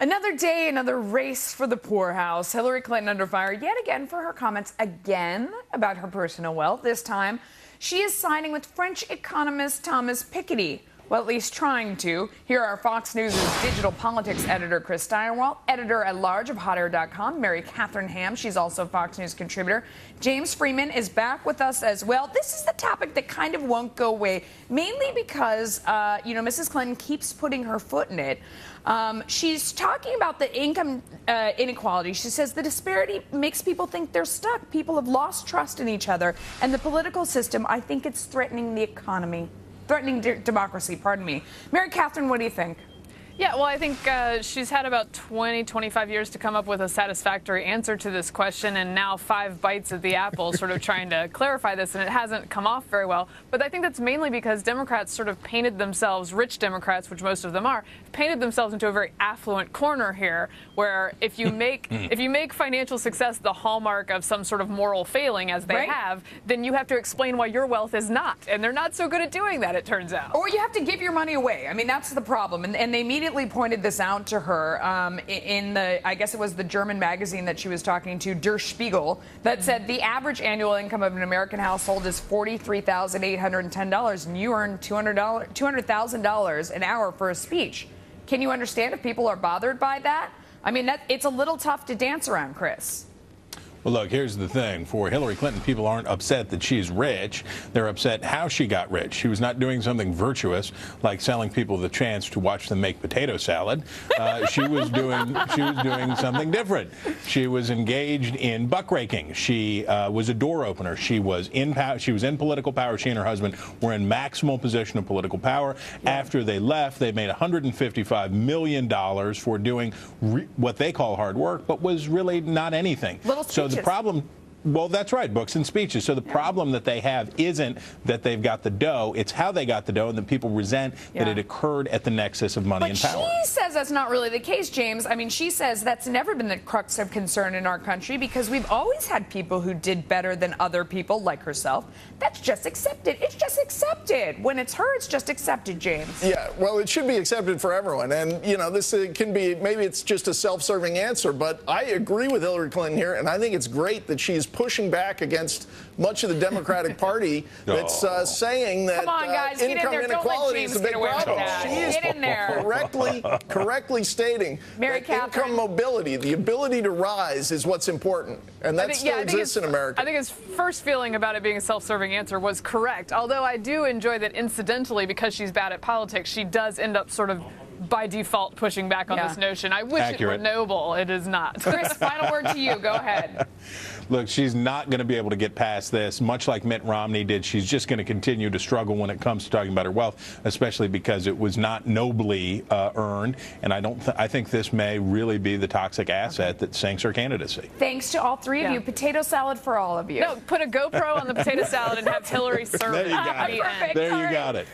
Another day, another race for the poorhouse. Hillary Clinton under fire yet again for her comments again about her personal wealth. This time, she is siding with French economist Thomas Piketty. Well, at least trying to. Here are Fox News' digital politics editor Chris Steinerwalt, editor-at-large of HotAir.com, Mary Catherine Ham. She's also a Fox News contributor. James Freeman is back with us as well. This is the topic that kind of won't go away, mainly because, Mrs. Clinton keeps putting her foot in it. She's talking about the income inequality. She says the disparity makes people think they're stuck. People have lost trust in each other. And the political system, I think it's threatening the economy. Threatening democracy, pardon me. Mary Catherine, what do you think? Yeah, well, I think she's had about 20, 25 years to come up with a satisfactory answer to this question, and now 5 bites at the apple sort of trying to clarify this, and it hasn't come off very well. But I think that's mainly because Democrats sort of painted themselves, rich Democrats, which most of them are, painted themselves into a very affluent corner here, where if you make financial success the hallmark of some sort of moral failing, as they have, then you have to explain why your wealth is not. And they're not so good at doing that, it turns out. Or you have to give your money away. I mean, that's the problem. And they immediately pointed this out to her in I guess it was the German magazine that she was talking to, Der Spiegel, that said the average annual income of an American household is $43,810, and you earn $200,000 an hour for a speech. Can you understand if people are bothered by that? I mean, it's a little tough to dance around, Chris. Well, look, here's the thing. For Hillary Clinton, people aren't upset that she's rich. They're upset how she got rich. She was not doing something virtuous, like selling people the chance to watch them make potato salad. She was doing something different. She was engaged in buckraking. She was a door opener. She was in political power. She and her husband were in maximal position of political power. Yeah. After they left, they made $155 million for doing what they call hard work, but was really not anything. So the problem, well, that's right, books and speeches. So the problem that they have isn't that they've got the dough, it's how they got the dough, and that people resent that it occurred at the nexus of money and power. But she says that's not really the case, James. I mean, she says that's never been the crux of concern in our country because we've always had people who did better than other people, like herself. That's just accepted. It's just accepted. When it's her, it's just accepted, James. Yeah, well, it should be accepted for everyone. And, this can be, maybe it's just a self-serving answer, but I agree with Hillary Clinton here, and I think it's great that she's pushing back against much of the Democratic Party that's saying that income inequality is a big problem. She is correctly stating that income mobility, the ability to rise, is what's important. And that still exists in America. I think his first feeling about it being a self-serving answer was correct, although I do enjoy that incidentally, because she's bad at politics, she does end up sort of by default pushing back on this notion. I wish it were noble. It is not. Chris, final word to you. Go ahead. Look, she's not going to be able to get past this, much like Mitt Romney did. She's just going to continue to struggle when it comes to talking about her wealth, especially because it was not nobly earned. And I think this may really be the toxic asset that sinks her candidacy. Thanks to all three of you. Potato salad for all of you. No, put a GoPro on the potato salad and have Hillary serve it. There you got it. There you got it.